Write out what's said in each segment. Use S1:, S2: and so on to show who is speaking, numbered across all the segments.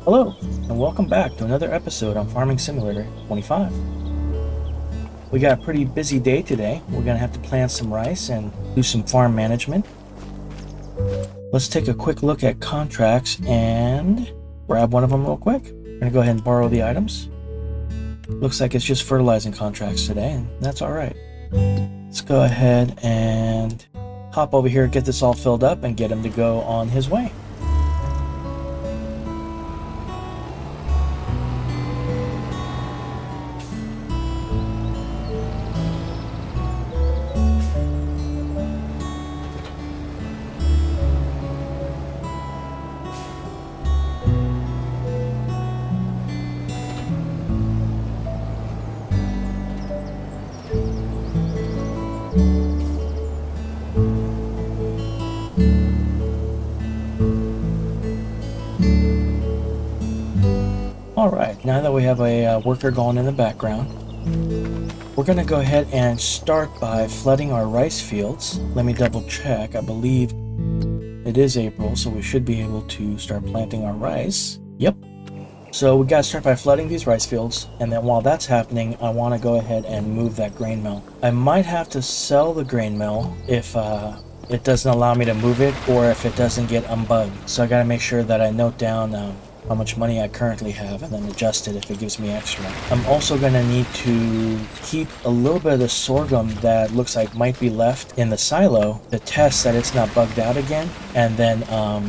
S1: Hello, and welcome back to another episode on Farming Simulator 25. We got a pretty busy day today. We're going to have to plant some rice and do some farm management. Let's take a quick look at contracts and grab one of them real quick. We're going to go ahead and borrow the items. Looks like it's just fertilizing contracts today, and that's alright. Let's go ahead and hop over here, get this all filled up, and get him to go on his way. Alright, now that we have a worker going in the background, we're going to go ahead and start by flooding our rice fields. Let me double check. I believe it is April, so we should be able to start planting our rice. Yep. So we got to start by flooding these rice fields, and then while that's happening, I want to go ahead and move that grain mill. I might have to sell the grain mill if it doesn't allow me to move it, or if it doesn't get unbugged. So I got to make sure that I note down how much money I currently have and then adjust it if it gives me extra. I'm also going to need to keep a little bit of the sorghum that looks like might be left in the silo to test that it's not bugged out again, and then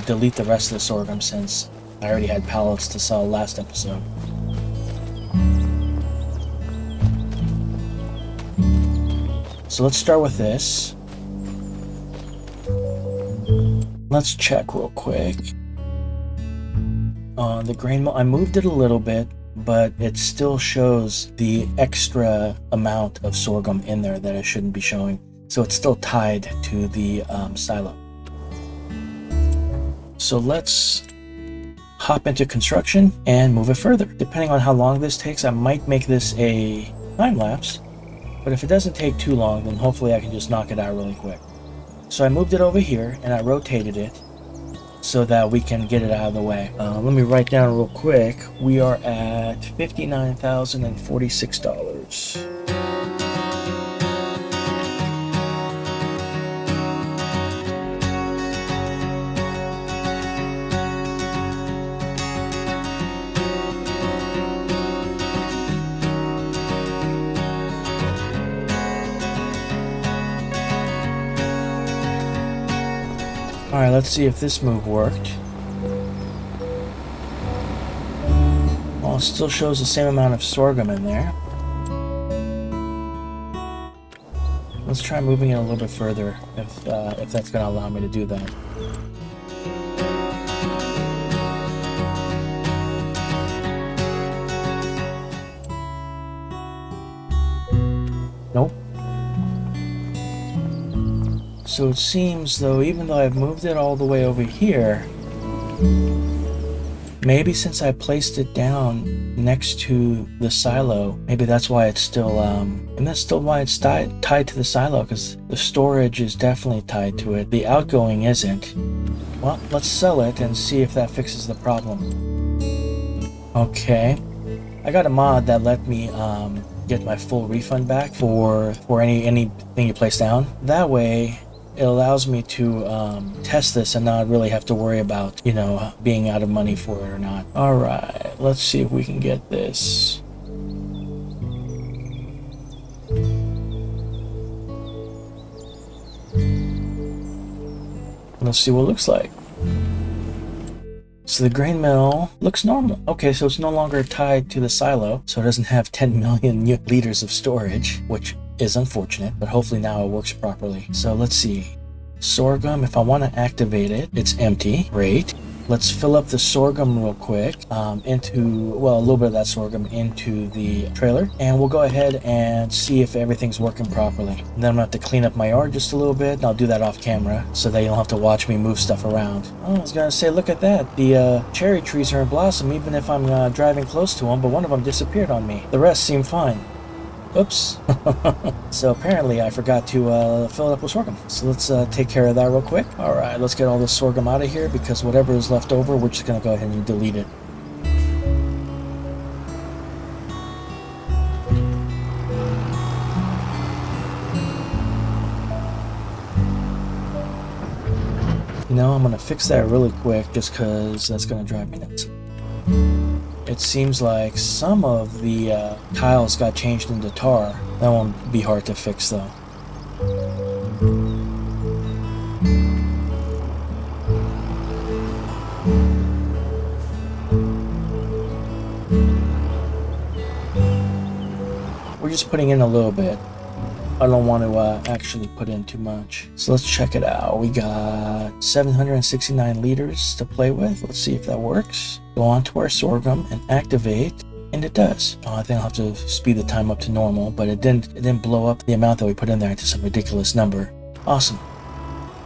S1: delete the rest of the sorghum since I already had pallets to sell last episode. So let's start with this. Let's check real quick. The grain mill, I moved it a little bit, but it still shows the extra amount of sorghum in there that it shouldn't be showing. So it's still tied to the silo. So let's hop into construction and move it further. Depending on how long this takes, I might make this a time lapse, but if it doesn't take too long, then hopefully I can just knock it out really quick. So I moved it over here and I rotated it so that we can get it out of the way. Let me write down real quick. We are at $59,046. Alright, let's see if this move worked. Well, it still shows the same amount of sorghum in there. Let's try moving it a little bit further if that's going to allow me to do that. Nope. So it seems though, even though I've moved it all the way over here, maybe since I placed it down next to the silo, maybe that's why it's still, and that's still why it's tied to the silo, because the storage is definitely tied to it. The outgoing isn't. Well, let's sell it and see if that fixes the problem. Okay. I got a mod that let me, get my full refund back for anything you place down. That way, it allows me to test this and not really have to worry about, being out of money for it or not. Alright, let's see if we can get this. Let's see what it looks like. So the grain mill looks normal. Okay, so it's no longer tied to the silo, so it doesn't have 10 million liters of storage, which is unfortunate, but hopefully now it works properly. So let's see. Sorghum, if I want to activate it, it's empty. Great. Let's fill up the sorghum real quick a little bit of that sorghum into the trailer, and we'll go ahead and see if everything's working properly. And then I'm going to have to clean up my yard just a little bit, and I'll do that off camera so that you don't have to watch me move stuff around. Oh, I was going to say, look at that. The cherry trees are in blossom even if I'm driving close to them, but one of them disappeared on me. The rest seem fine. Oops. So apparently I forgot to fill it up with sorghum. So let's take care of that real quick. Alright, let's get all this sorghum out of here because whatever is left over, we're just going to go ahead and delete it. No, I'm gonna fix that really quick just because that's gonna drive me nuts. It seems like some of the tiles got changed into tar. That won't be hard to fix though. We're just putting in a little bit. I don't want to actually put in too much. So let's check it out. We got 769 liters to play with. Let's see if that works. Go on to our sorghum and activate, and it does. Oh, I think I'll have to speed the time up to normal, but it didn't blow up the amount that we put in there into some ridiculous number. Awesome.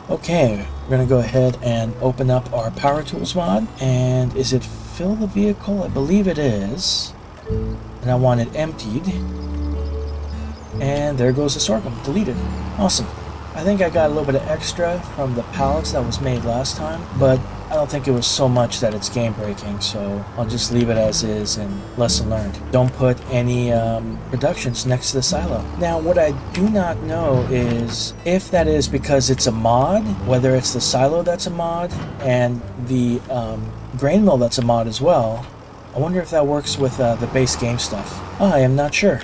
S1: Okay, we're gonna go ahead and open up our power tools mod. And is it fill the vehicle? I believe it is. And I want it emptied. And there goes the sorghum, deleted. Awesome. I think I got a little bit of extra from the pallets that was made last time, but I don't think it was so much that it's game breaking, so I'll just leave it as is and lesson learned. Don't put any productions next to the silo. Now, what I do not know is if that is because it's a mod, whether it's the silo that's a mod and the grain mill that's a mod as well. I wonder if that works with the base game stuff. I am not sure,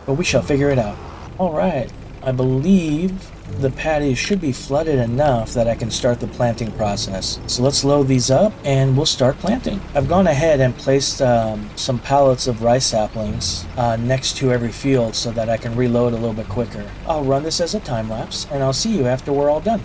S1: but we shall figure it out. Alright, I believe the patties should be flooded enough that I can start the planting process. So let's load these up and we'll start planting. I've gone ahead and placed some pallets of rice saplings next to every field so that I can reload a little bit quicker. I'll run this as a time lapse and I'll see you after we're all done.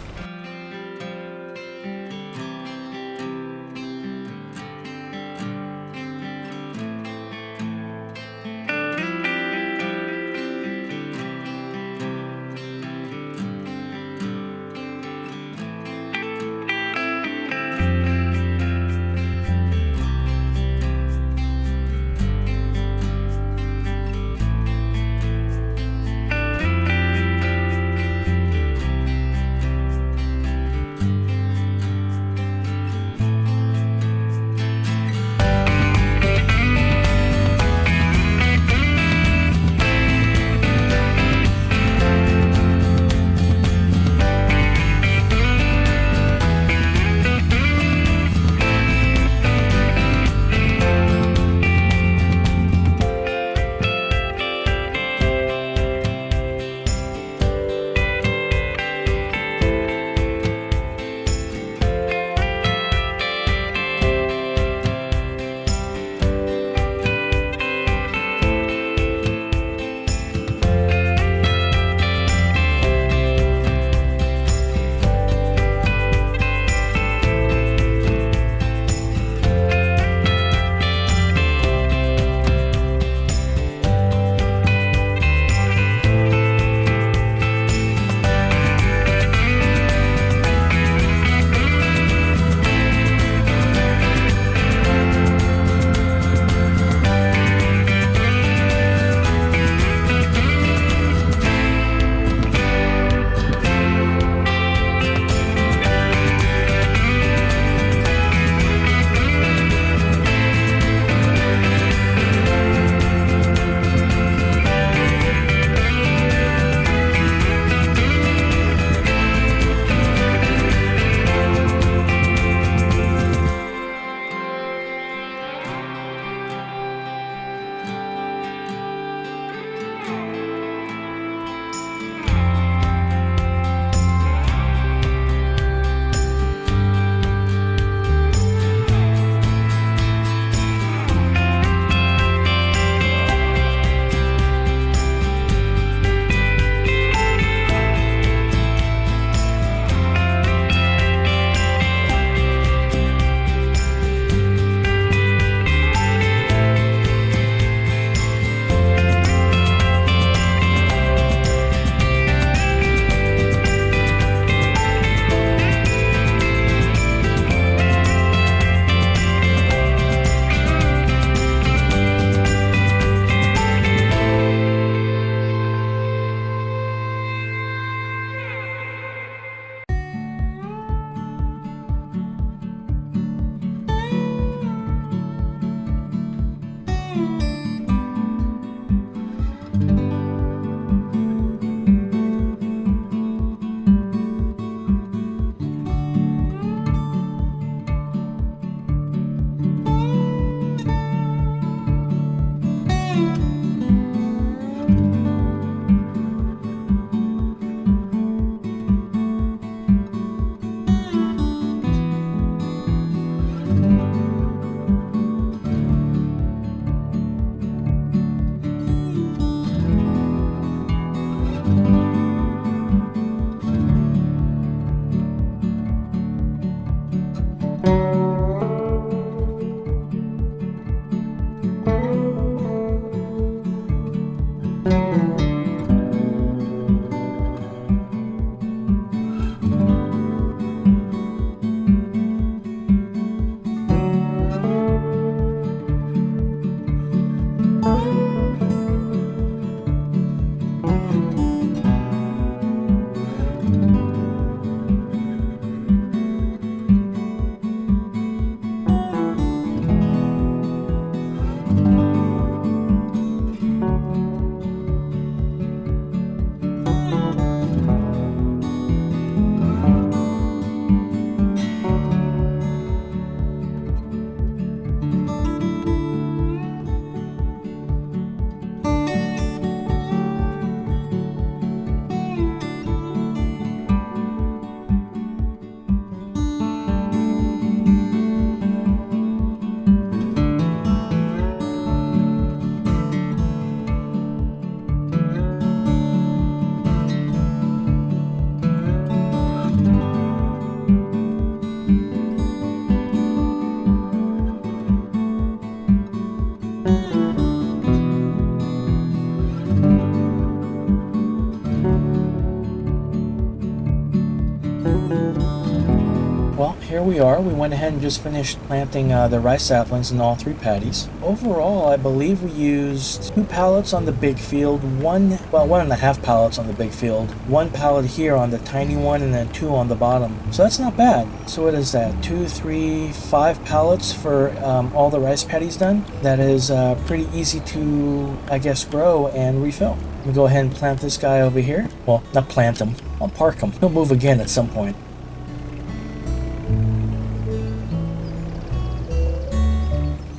S1: we are. We went ahead and just finished planting the rice saplings in all 3 paddies. Overall, I believe we used 2 pallets on the big field, 1.5 pallets on the big field, 1 pallet here on the tiny one, and then 2 on the bottom. So that's not bad. So what is that? 2, 3, 5 pallets for all the rice paddies done. That is pretty easy to, I guess, grow and refill. Let me go ahead and plant this guy over here. Well, not plant him. I'll park him. He'll move again at some point.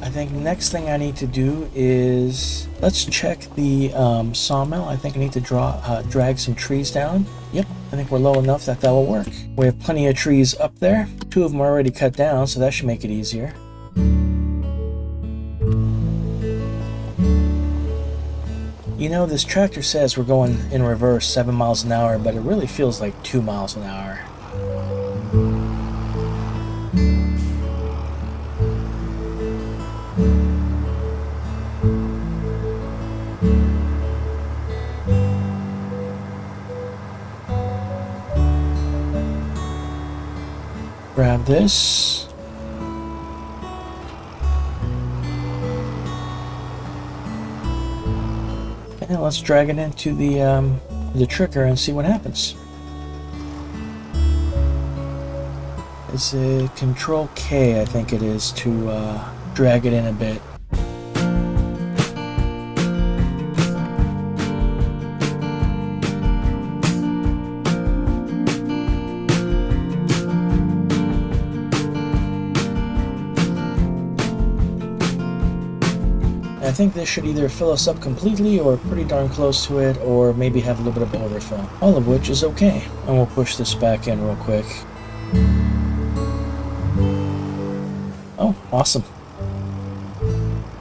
S1: I think next thing I need to do is let's check the sawmill. I think I need to drag some trees down. Yep, I think we're low enough that will work. We have plenty of trees up there. 2 of them are already cut down, so that should make it easier. You know, this tractor says we're going in reverse 7 miles an hour, but it really feels like 2 miles an hour. Grab this. And let's drag it into the trigger and see what happens. It's a Control K, I think it is, to drag it in a bit. I think this should either fill us up completely or pretty darn close to it, or maybe have a little bit of overfill. All of which is okay. And we'll push this back in real quick. Oh, awesome.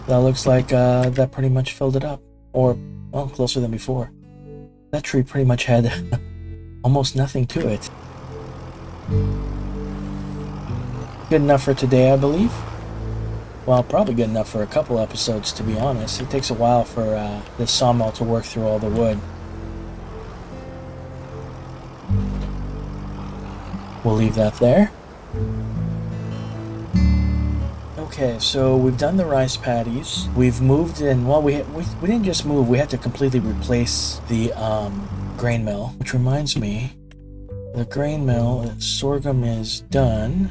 S1: That looks like that pretty much filled it up. Or, well, closer than before. That tree pretty much had almost nothing to it. Good enough for today, I believe. Well, probably good enough for a couple episodes, to be honest. It takes a while for this sawmill to work through all the wood. We'll leave that there. Okay, so we've done the rice paddies. We've moved in. Well, we didn't just move. We had to completely replace the grain mill. Which reminds me, the grain mill sorghum is done.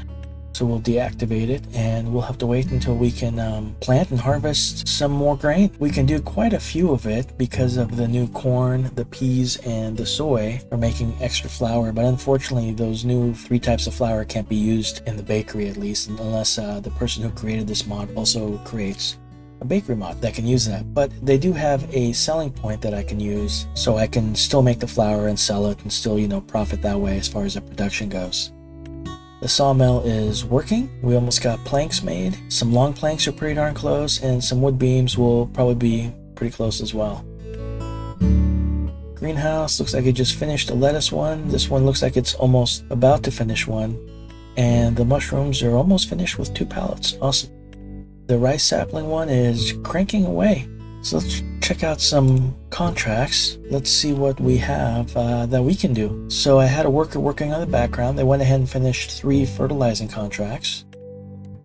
S1: So we'll deactivate it, and we'll have to wait until we can plant and harvest some more grain. We can do quite a few of it because of the new corn, the peas, and the soy for making extra flour, but unfortunately those new 3 types of flour can't be used in the bakery, at least, unless the person who created this mod also creates a bakery mod that can use that. But they do have a selling point that I can use, so I can still make the flour and sell it and still, profit that way as far as the production goes. The sawmill is working. We almost got planks made. Some long planks are pretty darn close, and some wood beams will probably be pretty close as well. Greenhouse looks like it just finished the lettuce one. This one looks like it's almost about to finish one. And the mushrooms are almost finished with 2 pallets. Awesome. The rice sapling one is cranking away. So let's check out some contracts. Let's see what we have that we can do. So I had a worker working on the background. They went ahead and finished 3 fertilizing contracts.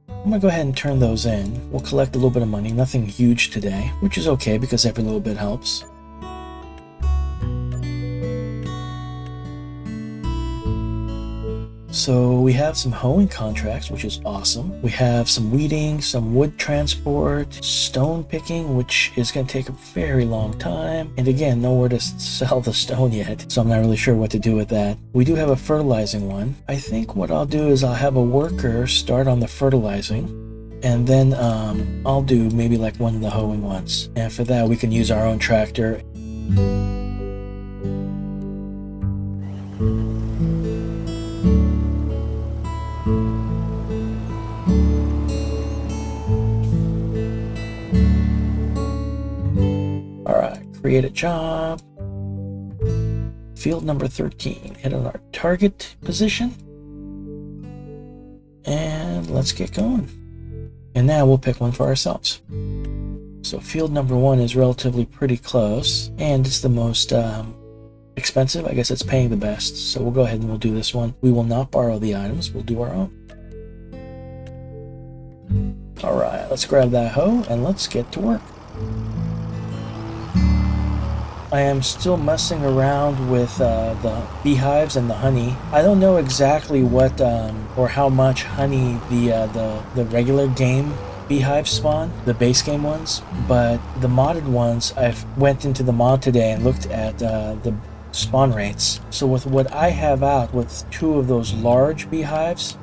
S1: I'm gonna go ahead and turn those in. We'll collect a little bit of money, nothing huge today, which is okay because every little bit helps. So we have some hoeing contracts, which is awesome. We have some weeding, some wood transport, stone picking, which is going to take a very long time. And again, nowhere to sell the stone yet, so I'm not really sure what to do with that. We do have a fertilizing one. I think what I'll do is I'll have a worker start on the fertilizing, and then I'll do maybe like one of the hoeing ones. And for that, we can use our own tractor. Create a job. Field number 13. Hit on our target position. And let's get going. And now we'll pick one for ourselves. So field number 1 is relatively pretty close. And it's the most expensive. I guess it's paying the best. So we'll go ahead and we'll do this one. We will not borrow the items. We'll do our own. Alright, let's grab that hoe and let's get to work. I am still messing around with the beehives and the honey. I don't know exactly what or how much honey the regular game beehives spawn, the base game ones, but the modded ones, I went into the mod today and looked at the spawn rates. So with what I have out, with 2 of those large beehives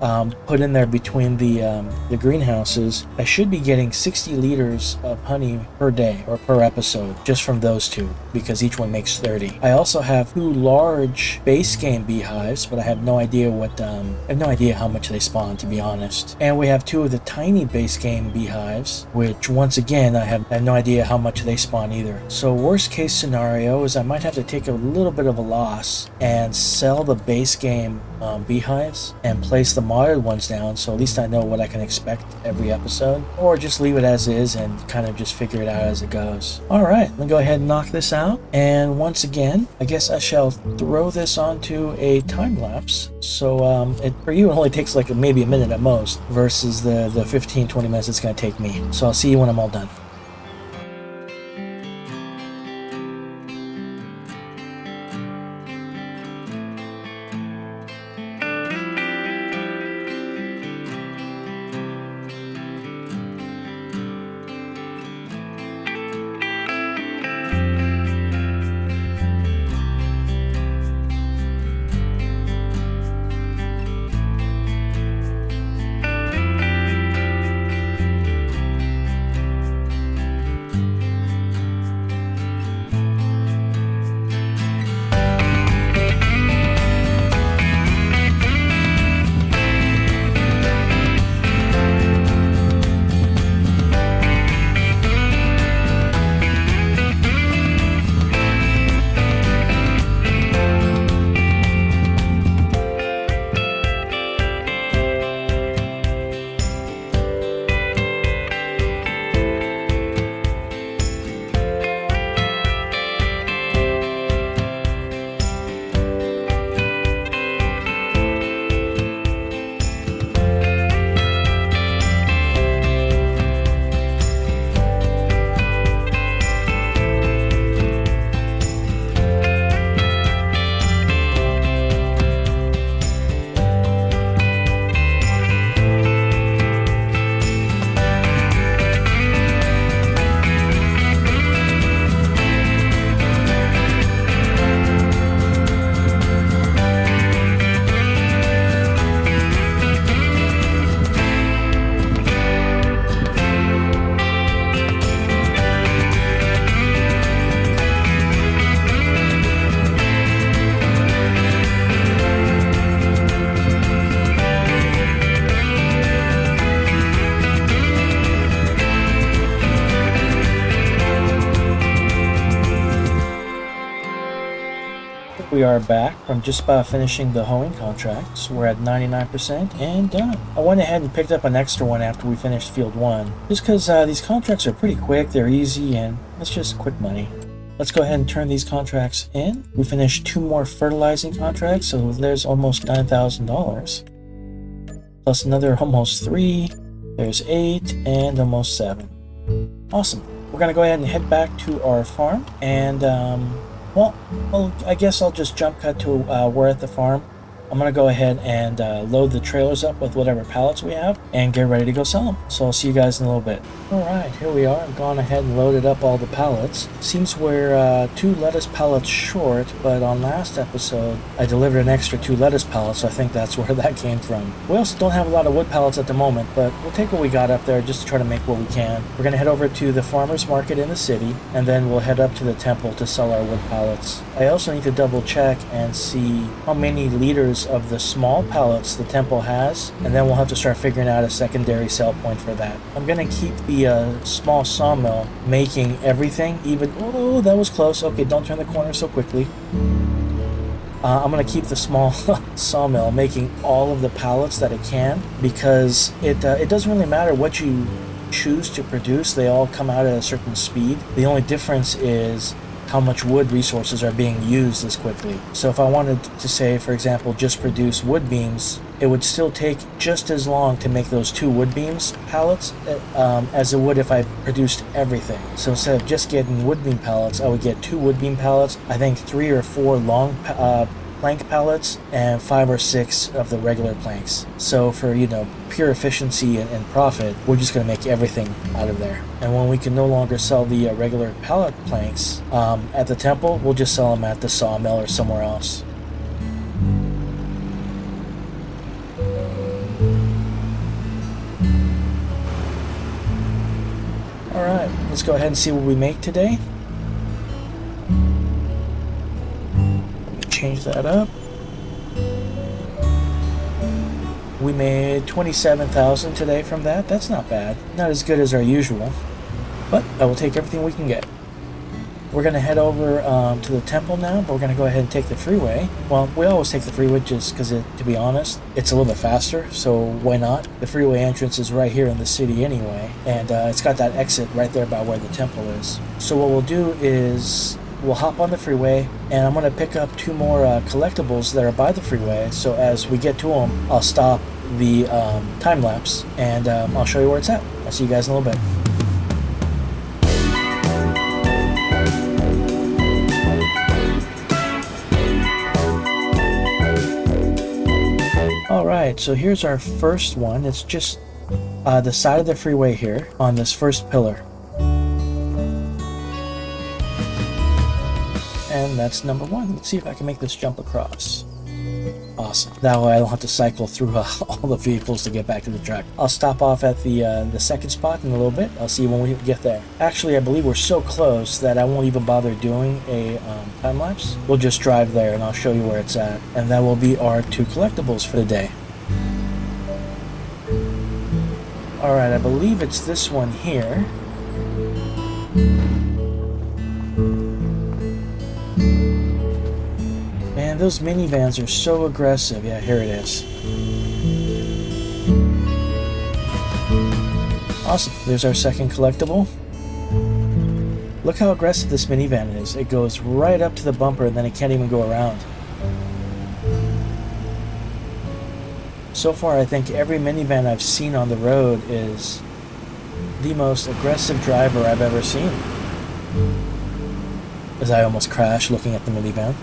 S1: put in there between the greenhouses, I should be getting 60 liters of honey per day or per episode just from those 2, because each one makes 30. I also have 2 large base game beehives, but I have no idea how much they spawn, to be honest. And we have 2 of the tiny base game beehives, which once again I have no idea how much they spawn either. So worst case scenario is I might have to take a little bit of a loss and sell the base game beehives and place the modded ones down, so at least I know what I can expect every episode, or just leave it as is and kind of just figure it out as it goes. Alright, let me go ahead and knock this out, and once again I guess I shall throw this onto a time lapse, so for you it only takes like maybe a minute at most versus the 15-20 minutes it's going to take me. So I'll see you when I'm all done. We are back from just about finishing the hoeing contracts. We're at 99% and done. I went ahead and picked up an extra one after we finished field 1, just because these contracts are pretty quick, they're easy, and it's just quick money. Let's go ahead and turn these contracts in. We finished 2 more fertilizing contracts, so there's almost $9,000. Plus another almost 3, there's 8, and almost 7. Awesome. We're going to go ahead and head back to our farm, and well, I guess I'll just jump cut to we're at the farm. I'm going to go ahead and load the trailers up with whatever pallets we have and get ready to go sell them. So I'll see you guys in a little bit. Alright, here we are. I've gone ahead and loaded up all the pallets. Seems we're 2 lettuce pallets short, but on last episode I delivered an extra 2 lettuce pallets, so I think that's where that came from. We also don't have a lot of wood pallets at the moment, but we'll take what we got up there just to try to make what we can. We're going to head over to the farmer's market in the city, and then we'll head up to the temple to sell our wood pallets. I also need to double check and see how many liters of the small pallets the temple has, and then we'll have to start figuring out a secondary sell point for that. I'm gonna keep the small sawmill making everything, even oh, that was close. Okay, don't turn the corner so quickly. I'm gonna keep the small sawmill making all of the pallets that it can, because it doesn't really matter what you choose to produce, they all come out at a certain speed. The only difference is how much wood resources are being used this quickly. So if I wanted to say, for example, just produce wood beams, it would still take just as long to make those 2 wood beams pallets as it would if I produced everything. So instead of just getting wood beam pallets, I would get 2 wood beam pallets, I think 3 or 4 long plank pallets, and 5 or 6 of the regular planks. So for, you know, pure efficiency and profit, we're just going to make everything out of there. And when we can no longer sell the regular pallet planks at the temple, we'll just sell them at the sawmill or somewhere else. Alright, let's go ahead and see what we make today. Let me change that up. We made 27,000 today from that. That's not bad. Not as good as our usual, but I will take everything we can get. We're going to head over to the temple now, but we're going to go ahead and take the freeway. Well, we always take the freeway just because, to be honest, it's a little bit faster, so why not? The freeway entrance is right here in the city anyway, and it's got that exit right there by where the temple is. So what we'll do is we'll hop on the freeway, and I'm going to pick up 2 more collectibles that are by the freeway, so as we get to them, I'll stop the time-lapse, and I'll show you where it's at. I'll see you guys in a little bit. Alright, so here's our first one. It's just the side of the freeway here on this first pillar. And that's number 1. Let's see if I can make this jump across. Awesome. That way I don't have to cycle through all the vehicles to get back to the track. I'll stop off at the second spot in a little bit. I'll see you when we get there. Actually, I believe we're so close that I won't even bother doing a time lapse. We'll just drive there and I'll show you where it's at. And that will be our 2 collectibles for the day. Alright, I believe it's this one here. Man, those minivans are so aggressive. Yeah, here it is. Awesome. There's our second collectible. Look how aggressive this minivan is. It goes right up to the bumper and then it can't even go around. So far, I think every minivan I've seen on the road is the most aggressive driver I've ever seen. As I almost crashed looking at the minivan.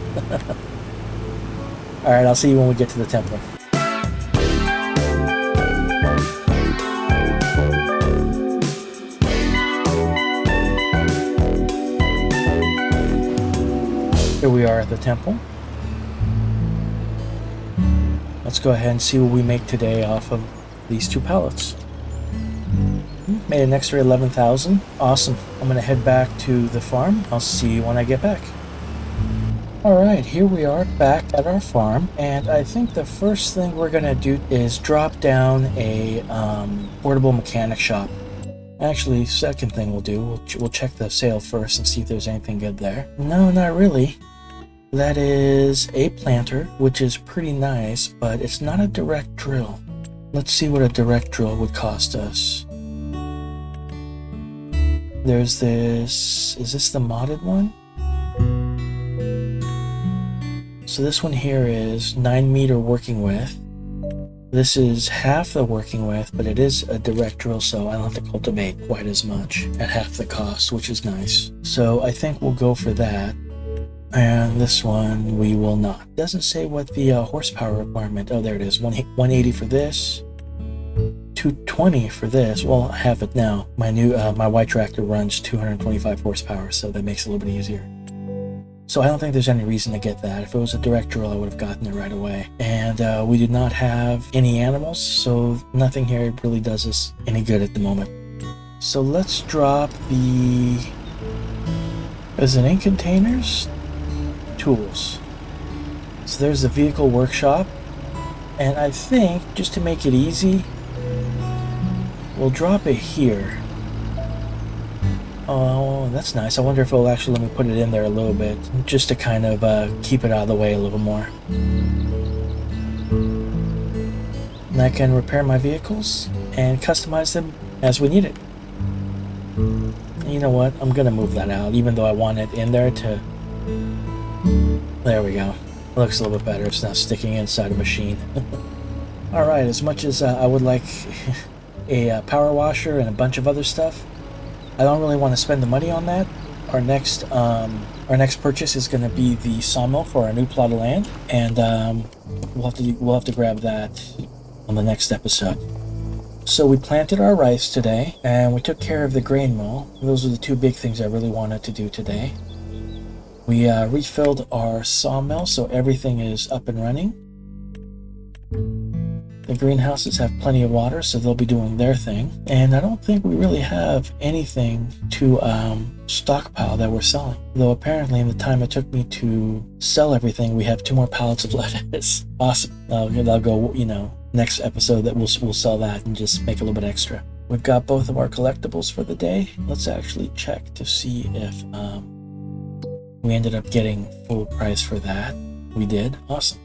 S1: Alright, I'll see you when we get to the temple. Here we are at the temple. Let's go ahead and see what we make today off of these 2 pallets. Made an extra 11,000. Awesome. I'm going to head back to the farm. I'll see you when I get back. Alright, here we are back at our farm, and I think the first thing we're going to do is drop down a portable mechanic shop. Actually, second thing we'll do, we'll check the sale first and see if there's anything good there. No, not really. That is a planter, which is pretty nice, but it's not a direct drill. Let's see what a direct drill would cost us. There's this... Is this the modded one? So this one here is 9 meter working width. This is half the working width, but it is a direct drill, so I don't have to cultivate quite as much at half the cost, which is nice. So I think we'll go for that. And this one we will not. Doesn't say what the horsepower requirement. Oh, there it is. 180 for this. 220 for this. Well, I have it now. My new my white tractor runs 225 horsepower, so that makes it a little bit easier. So I don't think there's any reason to get that. If it was a direct drill, I would have gotten it right away. And we do not have any animals, so nothing here really does us any good at the moment. So let's drop the... Is it in containers? Tools. So there's the vehicle workshop. And I think, just to make it easy, we'll drop it here. Oh, that's nice. I wonder if it'll actually let me put it in there a little bit, just to kind of keep it out of the way a little more. And I can repair my vehicles and customize them as we need it. You know what? I'm gonna move that out, even though I want it in there to... There we go. It looks a little bit better. It's not sticking inside a machine. Alright, as much as I would like a power washer and a bunch of other stuff, I don't really want to spend the money on that. Our next purchase is going to be the sawmill for our new plot of land, and we'll have to grab that on the next episode. So we planted our rice today, and we took care of the grain mill. Those are the two big things I really wanted to do today. We refilled our sawmill, so everything is up and running. The greenhouses have plenty of water, so they'll be doing their thing. And I don't think we really have anything to stockpile that we're selling. Though apparently in the time it took me to sell everything, we have 2 more pallets of lettuce. Awesome. That'll go, next episode that we'll sell that and just make a little bit extra. We've got both of our collectibles for the day. Let's actually check to see if we ended up getting full price for that. We did. Awesome.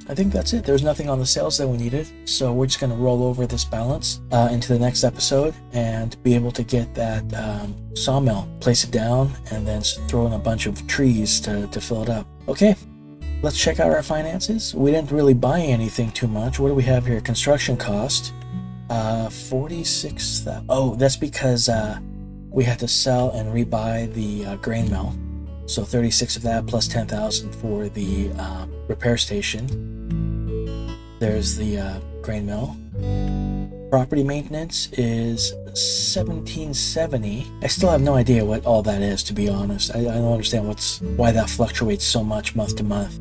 S1: I think that's it. There's nothing on the sales that we needed, so we're just going to roll over this balance into the next episode and be able to get that sawmill, place it down, and then throw in a bunch of trees to fill it up. Okay, let's check out our finances. We didn't really buy anything too much. What do we have here? Construction cost, 46,000. Oh, that's because we had to sell and rebuy the grain mill. So 36 of that plus 10,000 for the repair station. There's the grain mill. Property maintenance is 1770. I still have no idea what all that is, to be honest. I don't understand why that fluctuates so much month to month.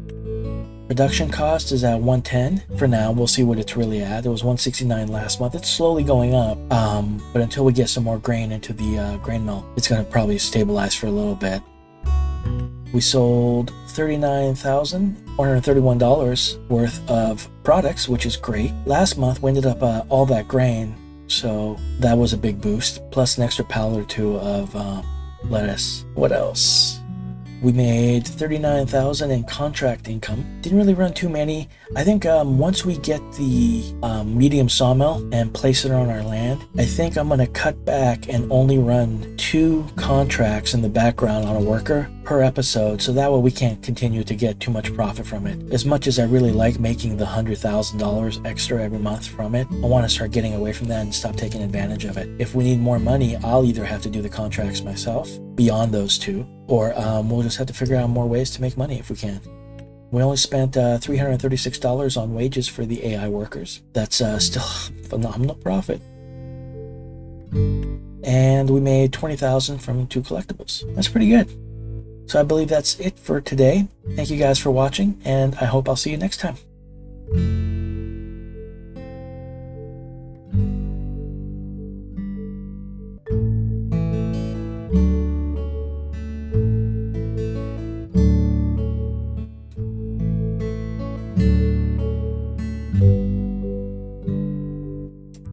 S1: Production cost is at 110 for now. We'll see what it's really at. It was 169 last month. It's slowly going up, but until we get some more grain into the grain mill, it's going to probably stabilize for a little bit. We sold $39,431 worth of products, which is great. Last month we ended up all that grain, so that was a big boost, plus an extra pallet or 2 of lettuce. What else? We made $39,000 in contract income. Didn't really run too many. I think once we get the medium sawmill and place it on our land, I think I'm going to cut back and only run 2 contracts in the background on a worker per episode, so that way we can't continue to get too much profit from it. As much as I really like making the $100,000 extra every month from it, I want to start getting away from that and stop taking advantage of it. If we need more money, I'll either have to do the contracts myself beyond those 2, or we'll just have to figure out more ways to make money if we can. We only spent $336 on wages for the AI workers. That's still phenomenal profit. And we made $20,000 from 2 collectibles. That's pretty good. So I believe that's it for today. Thank you guys for watching, and I hope I'll see you next time.